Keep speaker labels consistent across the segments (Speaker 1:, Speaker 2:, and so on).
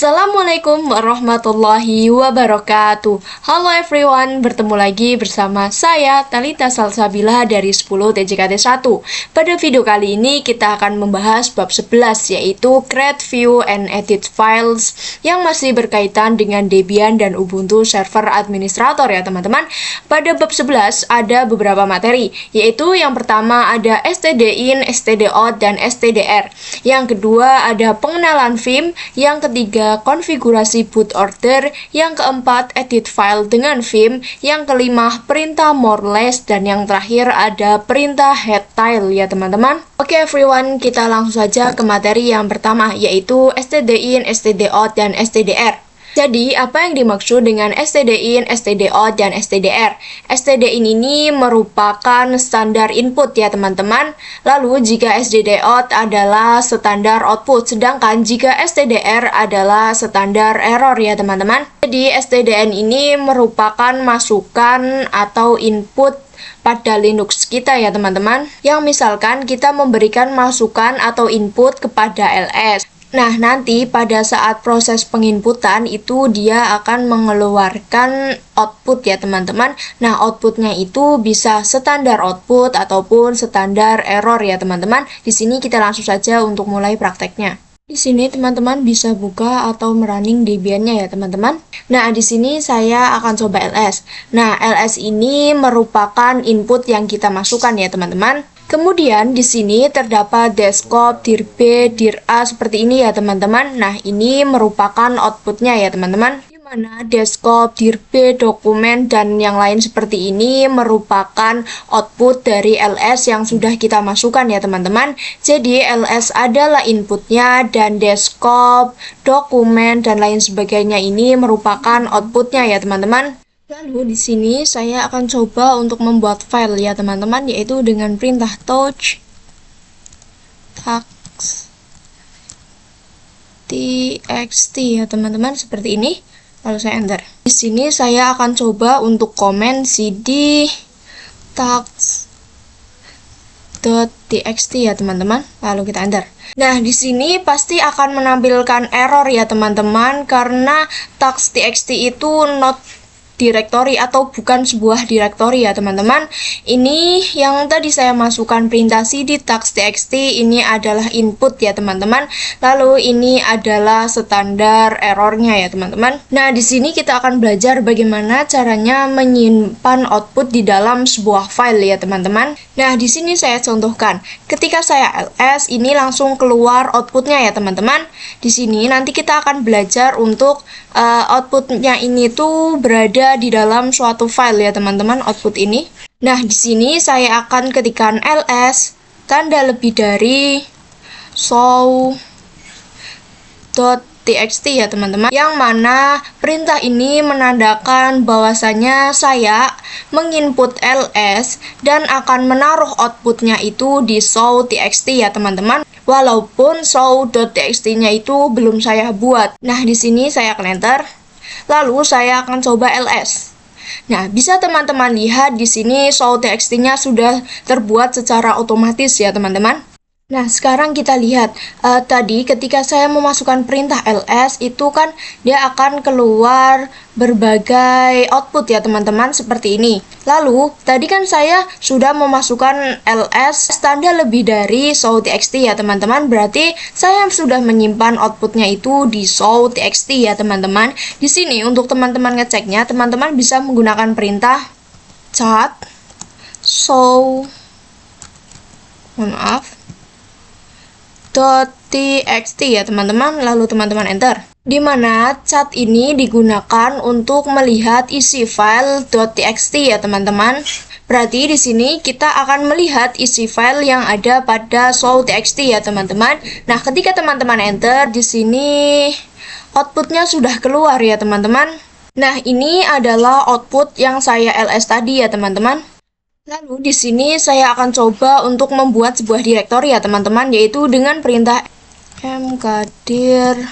Speaker 1: Assalamualaikum warahmatullahi wabarakatuh. Halo everyone, bertemu lagi bersama saya Talita Salsabila dari 10 TJKT 1. Pada video kali ini kita akan membahas bab 11 yaitu Create, View, and Edit Files yang masih berkaitan dengan Debian dan Ubuntu Server Administrator ya teman-teman. Pada bab 11 ada beberapa materi, yaitu yang pertama ada stdin, stdout, dan stdr. Yang kedua ada pengenalan Vim, yang ketiga konfigurasi boot order, yang keempat edit file dengan Vim, yang kelima perintah more less, dan yang terakhir ada perintah head tile ya teman-teman. Oke everyone, kita langsung saja ke materi yang pertama yaitu stdin, stdout, dan stdr. Jadi, apa yang dimaksud dengan stdin, stdout, dan stdr? Stdin ini merupakan standar input ya teman-teman. Lalu, jika stdout adalah standar output, sedangkan jika stdr adalah standar error ya teman-teman. Jadi, stdin ini merupakan masukan atau input pada Linux kita ya teman-teman. Yang misalkan kita memberikan masukan atau input kepada ls. Nah, nanti pada saat proses penginputan itu dia akan mengeluarkan output ya teman-teman. Nah, outputnya itu bisa standar output ataupun standar error ya teman-teman. Di sini kita langsung saja untuk mulai prakteknya. Di sini teman-teman bisa buka atau merunning Debian-nya ya teman-teman. Nah, di sini saya akan coba ls. Nah, ls ini merupakan input yang kita masukkan ya teman-teman. Kemudian di sini terdapat desktop, dir B, dir A seperti ini ya teman-teman. Nah, ini merupakan outputnya ya teman-teman. Di mana desktop, dir B, dokumen, dan yang lain seperti ini merupakan output dari ls yang sudah kita masukkan ya teman-teman. Jadi ls adalah inputnya dan desktop, dokumen, dan lain sebagainya ini merupakan outputnya ya teman-teman. Lalu di sini saya akan coba untuk membuat file ya teman-teman, yaitu dengan perintah touch txt ya teman-teman, seperti ini. Lalu saya enter. Di sini saya akan coba untuk komen cd tux.txt ya teman-teman. Lalu kita enter. Nah, di sini pasti akan menampilkan error ya teman-teman, karena tux.txt itu not directory atau bukan sebuah directory ya teman-teman. Ini yang tadi saya masukkan perintah cd tux.txt ini adalah input ya teman-teman. Lalu ini adalah standar errornya ya teman-teman. Nah, di sini kita akan belajar bagaimana caranya menyimpan output di dalam sebuah file ya teman-teman. Nah, di sini saya contohkan. Ketika saya ls ini langsung keluar outputnya ya teman-teman. Di sini nanti kita akan belajar untuk outputnya ini tuh berada di dalam suatu file ya teman-teman, output ini. Nah, di sini saya akan ketikkan ls tanda lebih dari show.txt ya teman-teman, yang mana perintah ini menandakan bahwasanya saya menginput ls dan akan menaruh outputnya itu di show.txt ya teman-teman, walaupun show.txt-nya itu belum saya buat. Nah, di sini saya akan enter. Lalu saya akan coba ls. Nah, bisa teman-teman lihat di sini show.txt-nya sudah terbuat secara otomatis ya teman-teman. Nah, sekarang kita lihat tadi ketika saya memasukkan perintah ls itu kan dia akan keluar berbagai output ya teman-teman, seperti ini. Lalu tadi kan saya sudah memasukkan ls tanda lebih dari show.txt ya teman-teman, berarti saya sudah menyimpan outputnya itu di show.txt ya teman-teman. Di sini untuk teman-teman ngeceknya, teman-teman bisa menggunakan perintah cat show .txt ya teman-teman, lalu teman-teman enter. Di mana cat ini digunakan untuk melihat isi file .txt ya teman-teman. Berarti di sini kita akan melihat isi file yang ada pada show.txt ya teman-teman. Nah, ketika teman-teman enter di sini outputnya sudah keluar ya teman-teman. Nah, ini adalah output yang saya ls tadi ya teman-teman. Lalu di sini saya akan coba untuk membuat sebuah directory ya teman-teman, yaitu dengan perintah mkdir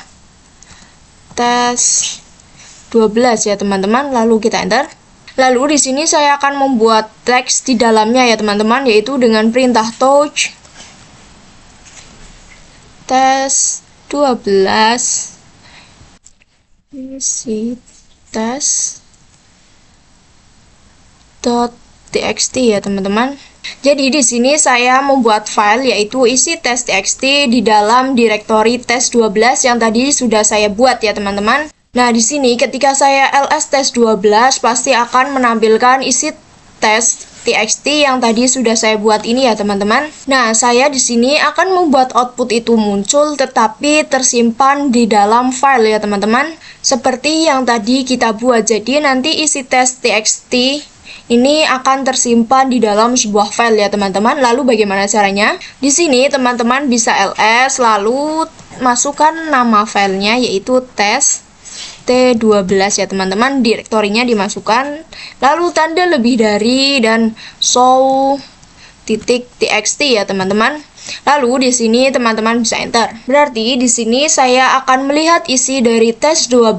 Speaker 1: test12 ya teman-teman. Lalu kita enter. Lalu di sini saya akan membuat teks di dalamnya ya teman-teman, yaitu dengan perintah touch test12 isi tes.txt ya teman-teman. Jadi di sini saya membuat file yaitu isi tes.txt di dalam direktori tes12 yang tadi sudah saya buat ya teman-teman. Nah, di sini ketika saya ls tes12 pasti akan menampilkan isi tes.txt yang tadi sudah saya buat ini ya teman-teman. Nah, saya di sini akan membuat output itu muncul tetapi tersimpan di dalam file ya teman-teman. Seperti yang tadi kita buat. Jadi nanti isi tes.txt ini akan tersimpan di dalam sebuah file ya teman-teman. Lalu bagaimana caranya? Di sini teman-teman bisa ls lalu masukkan nama filenya yaitu tes.t12 ya teman-teman. Direktorinya dimasukkan, lalu tanda lebih dari dan show.txt ya teman-teman. Lalu di sini teman-teman bisa enter. Berarti di sini saya akan melihat isi dari tes12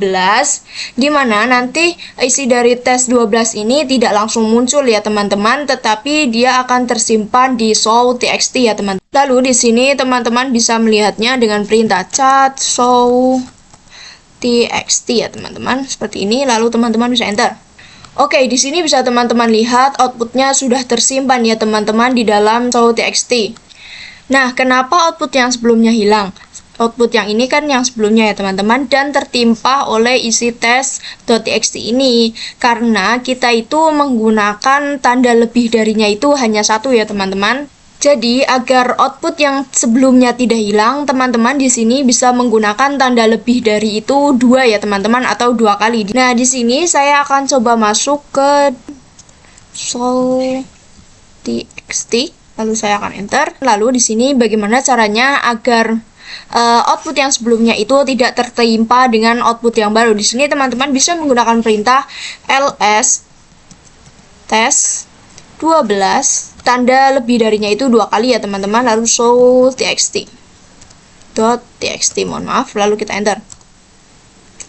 Speaker 1: di mana nanti isi dari tes12 ini tidak langsung muncul ya teman-teman, tetapi dia akan tersimpan di show.txt ya teman-teman. Lalu di sini teman-teman bisa melihatnya dengan perintah cat show.txt ya teman-teman. Seperti ini, lalu teman-teman bisa enter. Oke, di sini bisa teman-teman lihat outputnya sudah tersimpan ya teman-teman di dalam show.txt. Nah, kenapa output yang sebelumnya hilang? Output yang ini kan yang sebelumnya ya teman-teman, dan tertimpa oleh isi tes.txt ini karena kita itu menggunakan tanda lebih darinya itu hanya satu ya teman-teman. Jadi agar output yang sebelumnya tidak hilang, teman-teman di sini bisa menggunakan tanda lebih dari itu 2 ya teman-teman, atau 2 kali. Nah, di sini saya akan coba masuk ke show.txt. Lalu saya akan enter. Lalu di sini bagaimana caranya agar output yang sebelumnya itu tidak tertimpa dengan output yang baru. Di sini teman-teman bisa menggunakan perintah ls tes12 tanda lebih darinya itu 2 kali ya teman-teman, lalu show.txt, mohon maaf, lalu kita enter.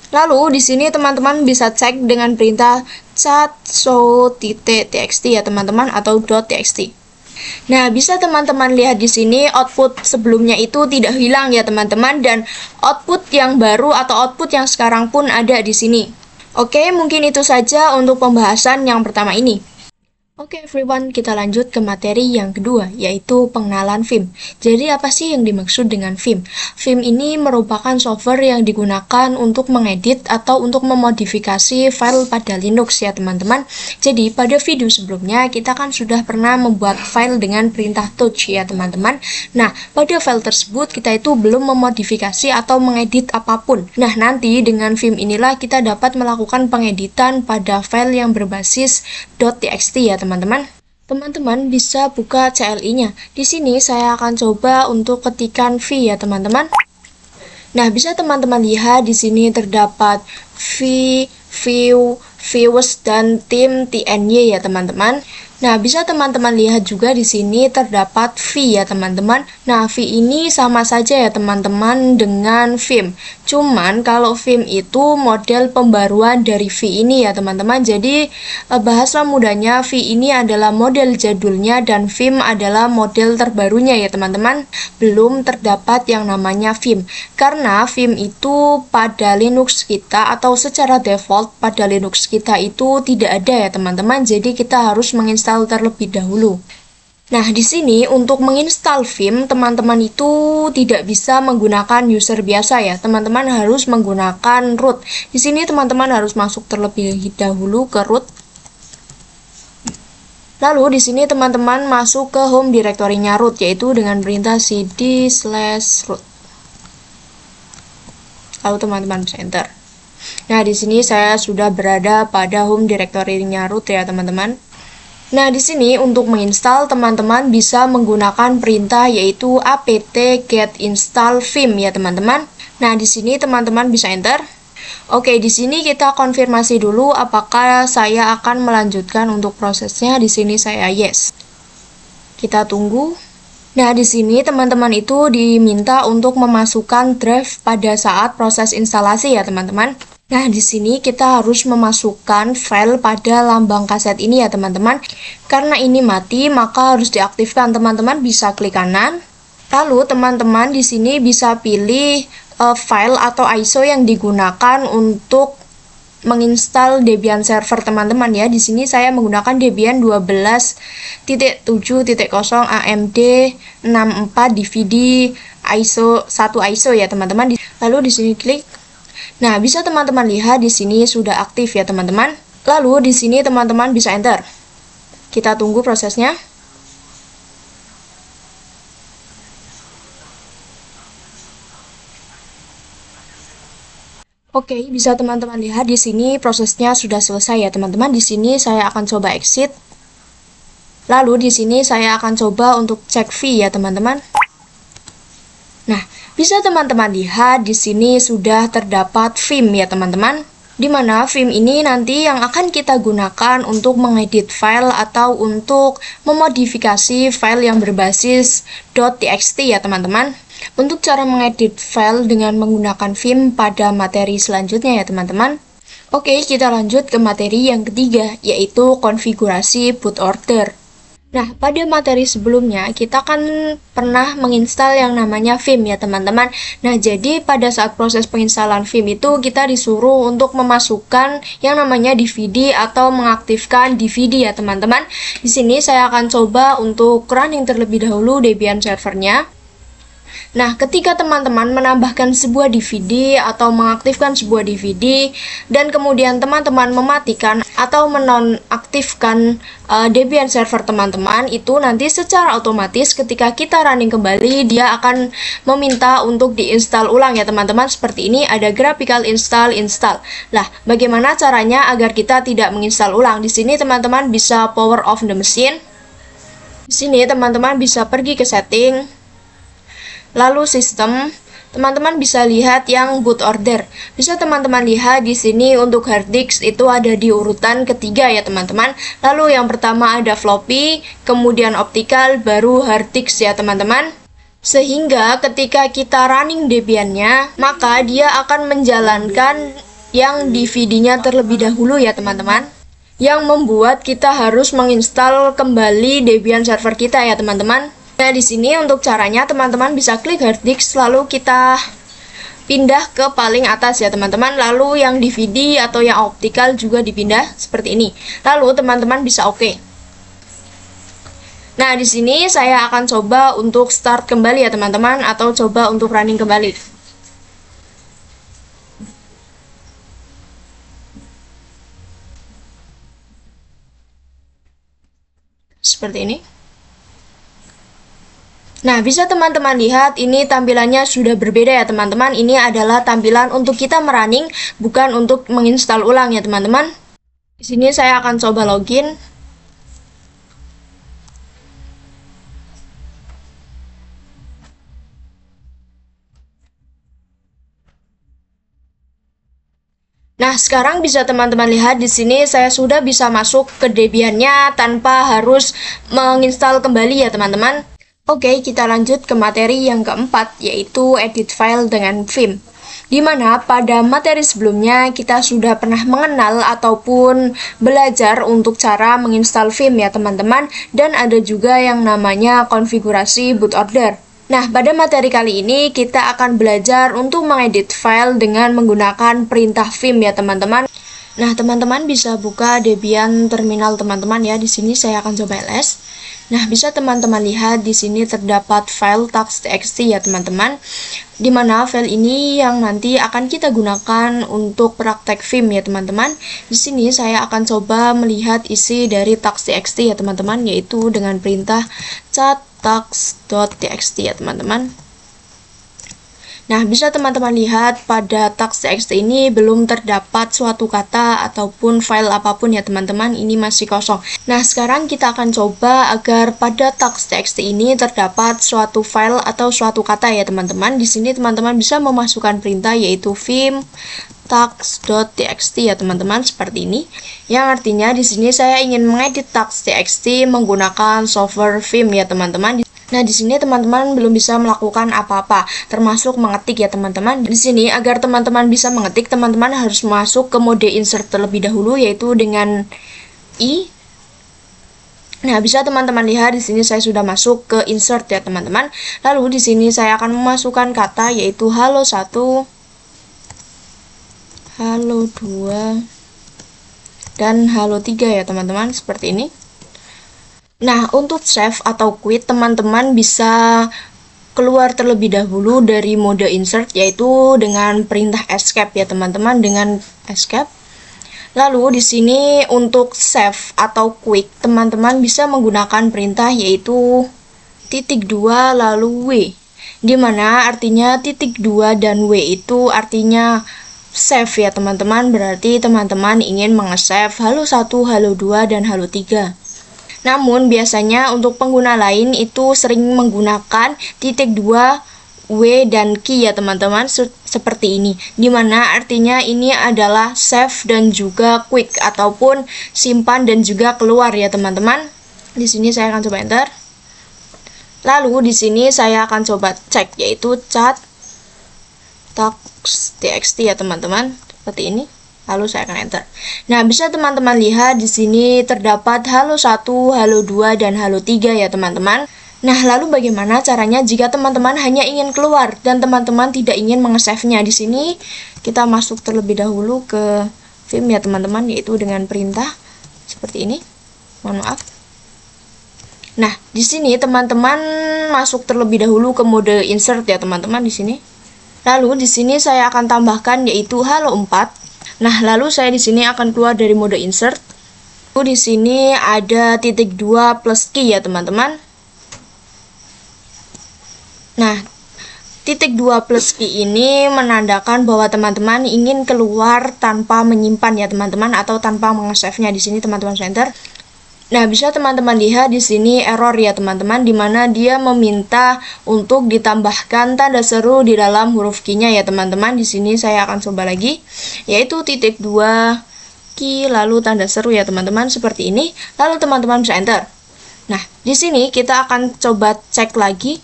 Speaker 1: Lalu di sini teman-teman bisa cek dengan perintah cat show.txt ya teman-teman, atau .txt. Nah, bisa teman-teman lihat di sini output sebelumnya itu tidak hilang ya teman-teman, dan output yang baru atau output yang sekarang pun ada di sini. Oke, mungkin itu saja untuk pembahasan yang pertama ini. Oke everyone, kita lanjut ke materi yang kedua, yaitu pengenalan Vim. Jadi apa sih yang dimaksud dengan Vim? Vim ini merupakan software yang digunakan untuk mengedit atau untuk memodifikasi file pada Linux ya teman-teman. Jadi pada video sebelumnya kita kan sudah pernah membuat file dengan perintah touch ya teman-teman. Nah, pada file tersebut kita itu belum memodifikasi atau mengedit apapun. Nah, nanti dengan Vim inilah kita dapat melakukan pengeditan pada file yang berbasis .txt ya teman-teman. Teman-teman bisa buka CLI-nya. Di sini saya akan coba untuk ketikan v ya teman-teman. Nah, bisa teman-teman lihat di sini terdapat v, view, views dan tim tny ya teman-teman. Nah, bisa teman-teman lihat juga di sini terdapat v ya teman-teman. Nah, v ini sama saja ya teman-teman dengan Vim. Cuman kalau Vim itu model pembaruan dari v ini ya teman-teman. Jadi bahasa mudahnya v ini adalah model jadulnya dan Vim adalah model terbarunya ya teman-teman. Belum terdapat yang namanya Vim. Karena Vim itu pada Linux kita atau secara default pada Linux kita itu tidak ada ya teman-teman. Jadi kita harus menginstal terlebih dahulu. Nah, di sini untuk menginstal Vim, teman-teman itu tidak bisa menggunakan user biasa ya. Teman-teman harus menggunakan root. Di sini teman-teman harus masuk terlebih dahulu ke root. Lalu di sini teman-teman masuk ke home directory-nya root, yaitu dengan perintah cd/root. Lalu teman-teman bisa enter. Nah, di sini saya sudah berada pada home directory-nya root ya teman-teman. Nah, di sini untuk menginstal teman-teman bisa menggunakan perintah yaitu apt-get install vim ya teman-teman. Nah, di sini teman-teman bisa enter. Oke, di sini kita konfirmasi dulu apakah saya akan melanjutkan untuk prosesnya. Di sini saya yes. Kita tunggu. Nah, di sini teman-teman itu diminta untuk memasukkan drive pada saat proses instalasi ya teman-teman. Nah, di sini kita harus memasukkan file pada lambang kaset ini ya teman-teman. Karena ini mati, maka harus diaktifkan. Teman-teman bisa klik kanan. Lalu teman-teman di sini bisa pilih file atau ISO yang digunakan untuk menginstal Debian server teman-teman ya. Di sini saya menggunakan Debian 12.7.0 AMD 64 DVD ISO 1 ISO ya teman-teman. Lalu di sini klik. Nah, bisa teman-teman lihat di sini sudah aktif ya teman-teman. Lalu di sini teman-teman bisa enter. Kita tunggu prosesnya. Oke, bisa teman-teman lihat di sini prosesnya sudah selesai ya teman-teman. Di sini saya akan coba exit. Lalu di sini saya akan coba untuk cek V ya teman-teman. Nah, bisa teman-teman lihat di sini sudah terdapat Vim ya teman-teman. Di mana Vim ini nanti yang akan kita gunakan untuk mengedit file atau untuk memodifikasi file yang berbasis .txt ya teman-teman. Untuk cara mengedit file dengan menggunakan Vim pada materi selanjutnya ya teman-teman. Oke, kita lanjut ke materi yang ketiga, yaitu konfigurasi boot order. Nah, pada materi sebelumnya kita kan pernah menginstal yang namanya Vim ya teman-teman. Nah, jadi pada saat proses penginstalan Vim itu kita disuruh untuk memasukkan yang namanya DVD atau mengaktifkan DVD ya teman-teman. Di sini saya akan coba untuk running terlebih dahulu Debian servernya. Nah, ketika teman-teman menambahkan sebuah DVD atau mengaktifkan sebuah DVD dan kemudian teman-teman mematikan atau menonaktifkan Debian server teman-teman, itu nanti secara otomatis ketika kita running kembali dia akan meminta untuk diinstal ulang ya teman-teman. Seperti ini ada graphical install. Lah, bagaimana caranya agar kita tidak menginstal ulang? Di sini teman-teman bisa power off the machine. Di sini teman-teman bisa pergi ke setting. Lalu sistem, teman-teman bisa lihat yang boot order. Bisa teman-teman lihat di sini untuk hard disk itu ada di urutan ketiga ya teman-teman. Lalu yang pertama ada floppy, kemudian optical, baru hard disk ya teman-teman. Sehingga ketika kita running Debian-nya, maka dia akan menjalankan yang DVD-nya terlebih dahulu ya teman-teman. Yang membuat kita harus menginstal kembali Debian server kita ya teman-teman. Nah, di sini untuk caranya teman-teman bisa klik hard disk lalu kita pindah ke paling atas ya teman-teman. Lalu yang DVD atau yang optical juga dipindah seperti ini. Lalu teman-teman bisa oke. Nah, di sini saya akan coba untuk start kembali ya teman-teman atau coba untuk running kembali. Seperti ini. Nah, bisa teman-teman lihat ini tampilannya sudah berbeda ya teman-teman. Ini adalah tampilan untuk kita merunning, bukan untuk menginstal ulang ya teman-teman. Di sini saya akan coba login. Nah, sekarang bisa teman-teman lihat di sini saya sudah bisa masuk ke Debian-nya tanpa harus menginstal kembali ya teman-teman. Oke, kita lanjut ke materi yang keempat, yaitu edit file dengan Vim. Dimana pada materi sebelumnya kita sudah pernah mengenal ataupun belajar untuk cara menginstal Vim ya teman-teman. Dan ada juga yang namanya konfigurasi boot order. Nah, pada materi kali ini kita akan belajar untuk mengedit file dengan menggunakan perintah Vim ya teman-teman. Nah, teman-teman bisa buka Debian terminal teman-teman ya. Di sini saya akan coba ls. Nah, bisa teman-teman lihat di sini terdapat file txt ya teman-teman. Di mana file ini yang nanti akan kita gunakan untuk praktek Vim ya teman-teman. Di sini saya akan coba melihat isi dari txt ya teman-teman, yaitu dengan perintah cat txt ya teman-teman. Nah, bisa teman-teman lihat pada txt ini belum terdapat suatu kata ataupun file apapun ya teman-teman, ini masih kosong. Nah, sekarang kita akan coba agar pada txt ini terdapat suatu file atau suatu kata ya teman-teman. Di sini teman-teman bisa memasukkan perintah yaitu vim txt ya teman-teman, seperti ini. Yang artinya di sini saya ingin mengedit txt menggunakan software Vim ya teman-teman. Nah, di sini teman-teman belum bisa melakukan apa-apa, termasuk mengetik ya teman-teman. Di sini agar teman-teman bisa mengetik, teman-teman harus masuk ke mode insert terlebih dahulu, yaitu dengan I. Nah, bisa teman-teman lihat di sini saya sudah masuk ke insert ya, teman-teman. Lalu di sini saya akan memasukkan kata yaitu halo 1, halo 2, dan halo 3 ya, teman-teman, seperti ini. Nah, untuk save atau quit, teman-teman bisa keluar terlebih dahulu dari mode insert yaitu dengan perintah escape ya, teman-teman, dengan escape. Lalu di sini untuk save atau quick, teman-teman bisa menggunakan perintah yaitu ×2 lalu W, dimana artinya ×2 dan W itu artinya save ya, teman-teman. Berarti teman-teman ingin menge-save halo 1, halo 2, dan halo 3. Namun biasanya untuk pengguna lain itu sering menggunakan ×2 W dan key ya, teman-teman, seperti ini, dimana artinya ini adalah save dan juga quick ataupun simpan dan juga keluar ya, teman-teman. Di sini saya akan coba enter. Lalu di sini saya akan coba cek yaitu chat txt ya, teman-teman, seperti ini. Lalu saya akan enter. Nah, bisa teman-teman lihat di sini terdapat halo 1, halo 2, dan halo 3 ya, teman-teman. Nah, lalu bagaimana caranya jika teman-teman hanya ingin keluar dan teman-teman tidak ingin mengesave-nya? Di sini kita masuk terlebih dahulu ke Vim ya, teman-teman, yaitu dengan perintah seperti ini. Mohon maaf. Nah, di sini teman-teman masuk terlebih dahulu ke mode insert ya, teman-teman, di sini. Lalu di sini saya akan tambahkan yaitu halo 4. Nah, lalu saya di sini akan keluar dari mode insert. Di sini ada ×2 plus key ya, teman-teman. Nah, ×2 plus key ini menandakan bahwa teman-teman ingin keluar tanpa menyimpan ya, teman-teman, atau tanpa mengesave-nya. Di sini teman-teman enter. Nah, bisa teman-teman lihat di sini error ya, teman-teman, dimana dia meminta untuk ditambahkan tanda seru di dalam huruf key-nya ya, teman-teman. Di sini saya akan coba lagi, yaitu ×2 key lalu tanda seru ya, teman-teman, seperti ini. Lalu teman-teman bisa enter. Nah, di sini kita akan coba cek lagi.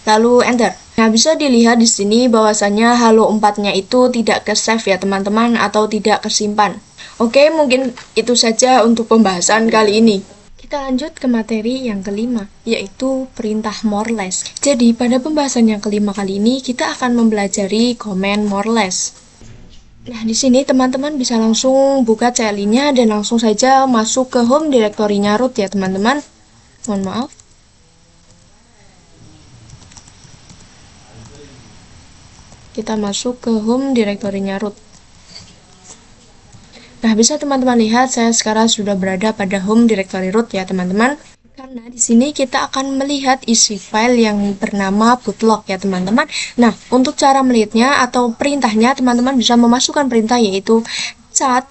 Speaker 1: Lalu enter. Nah, bisa dilihat di sini bahwasanya halo 4-nya itu tidak ke save ya, teman-teman, atau tidak kesimpan. Oke, mungkin itu saja untuk pembahasan kali ini. Kita lanjut ke materi yang kelima, yaitu perintah more less. Jadi, pada pembahasan yang kelima kali ini kita akan mempelajari command more less. Nah, di sini teman-teman bisa langsung buka CLI-nya dan langsung saja masuk ke home directory-nya root ya, teman-teman. Mohon maaf. Kita masuk ke home directory-nya root. Nah, bisa teman-teman lihat saya sekarang sudah berada pada home directory root ya, teman-teman. Karena di sini kita akan melihat isi file yang bernama bootlock ya, teman-teman. Nah, untuk cara melihatnya atau perintahnya, teman-teman bisa memasukkan perintah yaitu cat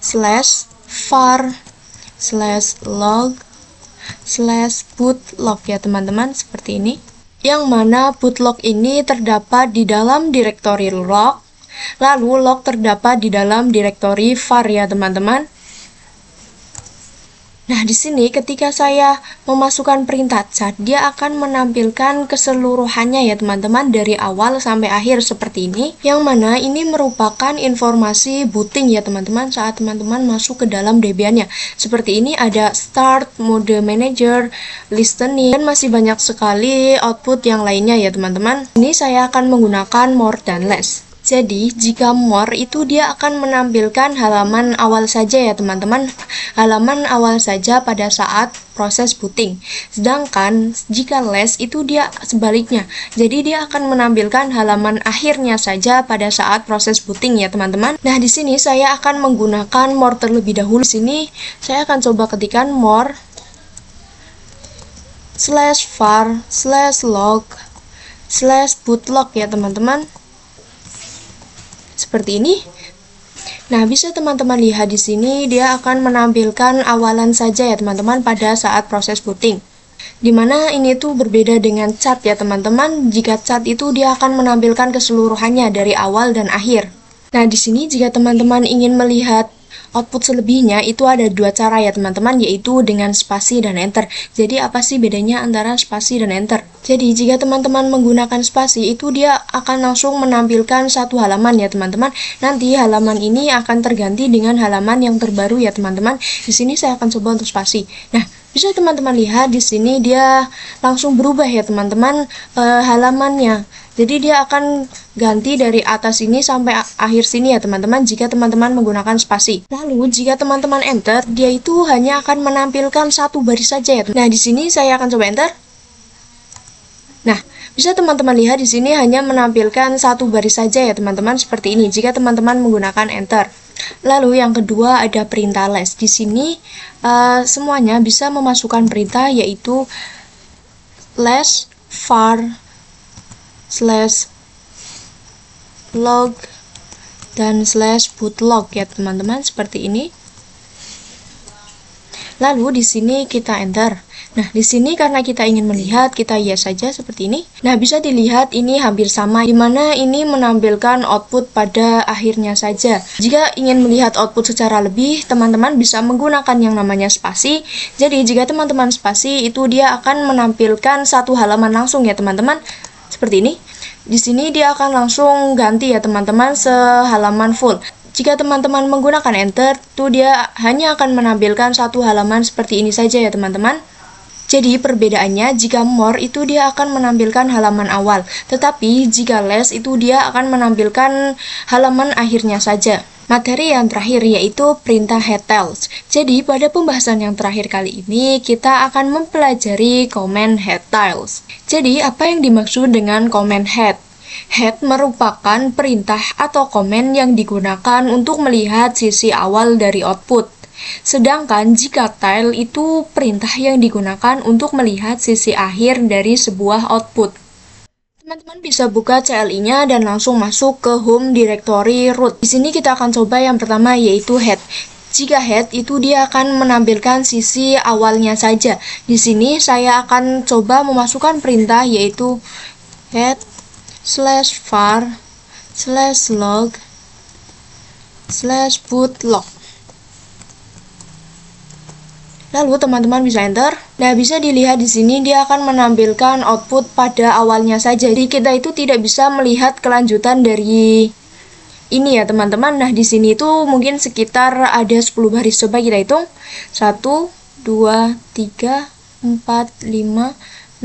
Speaker 1: /var/log/bootlock ya, teman-teman, seperti ini. Yang mana bootlock ini terdapat di dalam direktori log, lalu log terdapat di dalam direktori var ya, teman-teman. Nah, di sini ketika saya memasukkan perintah cat, dia akan menampilkan keseluruhannya ya, teman-teman, dari awal sampai akhir seperti ini, yang mana ini merupakan informasi booting ya, teman-teman, saat teman-teman masuk ke dalam Debian-nya. Seperti ini ada start, mode manager, listening, dan masih banyak sekali output yang lainnya ya, teman-teman. Ini saya akan menggunakan more dan less. Jadi, jika more itu dia akan menampilkan halaman awal saja ya, teman-teman. Halaman awal saja pada saat proses booting. Sedangkan jika less itu dia sebaliknya. Jadi, dia akan menampilkan halaman akhirnya saja pada saat proses booting ya, teman-teman. Nah, di sini saya akan menggunakan more terlebih dahulu. Di sini saya akan coba ketikkan more /var/log/bootlock ya, teman-teman. Seperti ini. Nah, bisa teman-teman lihat di sini dia akan menampilkan awalan saja ya, teman-teman, pada saat proses booting. Dimana ini tuh berbeda dengan cat ya, teman-teman. Jika cat itu dia akan menampilkan keseluruhannya dari awal dan akhir. Nah, di sini jika teman-teman ingin melihat output selebihnya itu ada dua cara ya, teman-teman, yaitu dengan spasi dan enter. Jadi apa sih bedanya antara spasi dan enter? Jadi jika teman-teman menggunakan spasi itu dia akan langsung menampilkan satu halaman ya teman-teman. Nanti halaman ini akan terganti dengan halaman yang terbaru ya teman-teman. Di sini saya akan coba untuk spasi. Nah, bisa teman-teman lihat di sini dia langsung berubah ya teman-teman halamannya. Jadi dia akan ganti dari atas ini sampai akhir sini ya teman-teman jika teman-teman menggunakan spasi. Lalu jika teman-teman enter, dia itu hanya akan menampilkan satu baris saja ya. Nah, di sini saya akan coba enter. Nah, bisa teman-teman lihat di sini hanya menampilkan satu baris saja ya teman-teman seperti ini jika teman-teman menggunakan enter. Lalu yang kedua ada perintah less. Di sini semuanya bisa memasukkan perintah yaitu less var slash log dan slash bootlock ya teman-teman seperti ini. Lalu di sini kita enter. Nah, di sini karena kita ingin melihat, kita yes saja seperti ini. Nah, bisa dilihat ini hampir sama, dimana ini menampilkan output pada akhirnya saja. Jika ingin melihat output secara lebih, teman-teman bisa menggunakan yang namanya spasi. Jadi, jika teman-teman spasi, itu dia akan menampilkan satu halaman langsung ya teman-teman. Seperti ini. Di sini dia akan langsung ganti ya teman-teman sehalaman full. Jika teman-teman menggunakan enter, tuh dia hanya akan menampilkan satu halaman seperti ini saja ya teman-teman. Jadi perbedaannya jika more itu dia akan menampilkan halaman awal, tetapi jika less itu dia akan menampilkan halaman akhirnya saja. Materi yang terakhir yaitu perintah headTiles. Jadi pada pembahasan yang terakhir kali ini kita akan mempelajari comment headTiles. Jadi apa yang dimaksud dengan comment head? Head merupakan perintah atau komen yang digunakan untuk melihat sisi awal dari output. Sedangkan jika tile itu perintah yang digunakan untuk melihat sisi akhir dari sebuah output. Teman-teman bisa buka CLI-nya dan langsung masuk ke home directory root. Di sini kita akan coba yang pertama yaitu head. Jika head itu dia akan menampilkan sisi awalnya saja. Di sini saya akan coba memasukkan perintah yaitu head slash var slash log slash bootlock. Lalu teman-teman bisa enter. Nah, bisa dilihat di sini dia akan menampilkan output pada awalnya saja. Jadi kita itu tidak bisa melihat kelanjutan dari ini ya teman-teman. Nah, di sini itu mungkin sekitar ada 10 baris. Coba kita hitung. 1 2 3 4 5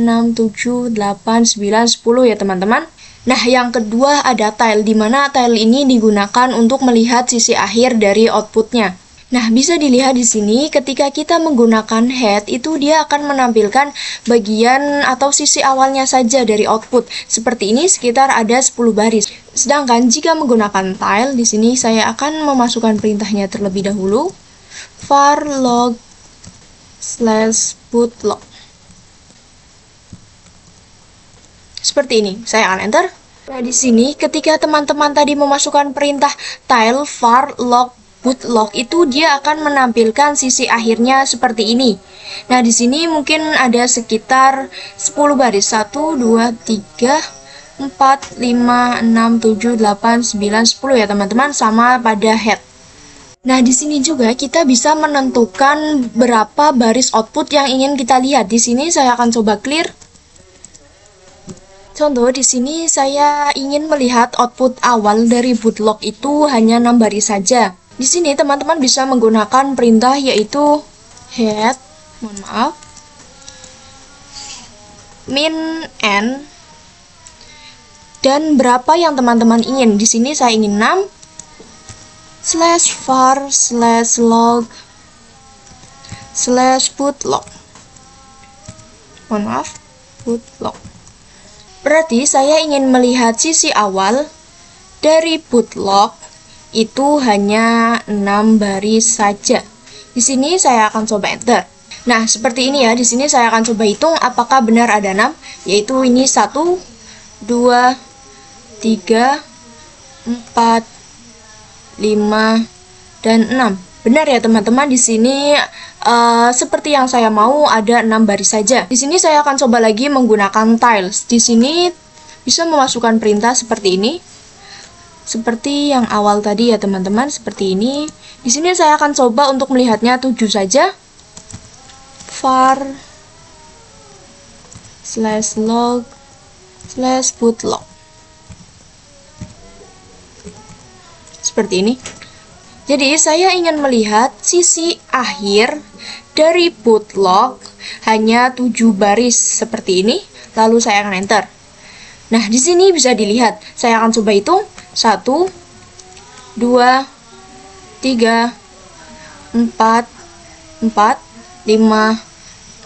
Speaker 1: 6 7 8 9 10 ya teman-teman. Nah, yang kedua ada tile, di mana tile ini digunakan untuk melihat sisi akhir dari outputnya. Nah, bisa dilihat di sini ketika kita menggunakan head itu dia akan menampilkan bagian atau sisi awalnya saja dari output. Seperti ini sekitar ada 10 baris. Sedangkan jika menggunakan tile di sini saya akan memasukkan perintahnya terlebih dahulu. var log slash bootlock. Seperti ini. Saya akan enter. Nah, di sini ketika teman-teman tadi memasukkan perintah tile var log bootlock itu dia akan menampilkan sisi akhirnya seperti ini. Nah, di sini mungkin ada sekitar 10 baris. 1 2 3 4 5 6 7 8 9 10 ya teman-teman, sama pada head. Nah, di sini juga kita bisa menentukan berapa baris output yang ingin kita lihat. Di sini saya akan coba clear. Contoh di sini saya ingin melihat output awal dari bootlock itu hanya 6 baris saja. Di sini teman-teman bisa menggunakan perintah yaitu head, min n, dan berapa yang teman-teman ingin. Di sini saya ingin 6 slash var slash log slash bootlock. Bootlock. Berarti saya ingin melihat sisi awal dari bootlock itu hanya 6 baris saja. Di sini saya akan coba enter. Nah, seperti ini ya. Di sini saya akan coba hitung apakah benar ada 6, yaitu ini 1 2 3 4 5 dan 6. Benar ya teman-teman, di sini seperti yang saya mau ada 6 baris saja. Di sini saya akan coba lagi menggunakan tiles. Di sini bisa memasukkan perintah seperti ini. Seperti yang awal tadi ya teman-teman, seperti ini. Di sini saya akan coba untuk melihatnya 7 saja. var /log /bootlock. Seperti ini. Jadi saya ingin melihat sisi akhir dari bootlock hanya 7 baris seperti ini, lalu saya akan enter. Nah, di sini bisa dilihat. Saya akan coba hitung 1 2 3 4 5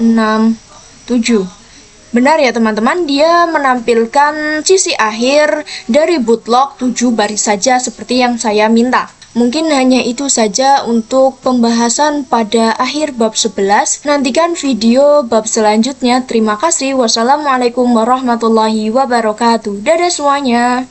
Speaker 1: 6 7. Benar ya teman-teman, dia menampilkan sisi akhir dari bootlock 7 baris saja seperti yang saya minta. Mungkin hanya itu saja untuk pembahasan pada akhir bab 11. Nantikan video bab selanjutnya. Terima kasih. Wassalamualaikum warahmatullahi wabarakatuh. Dadah semuanya.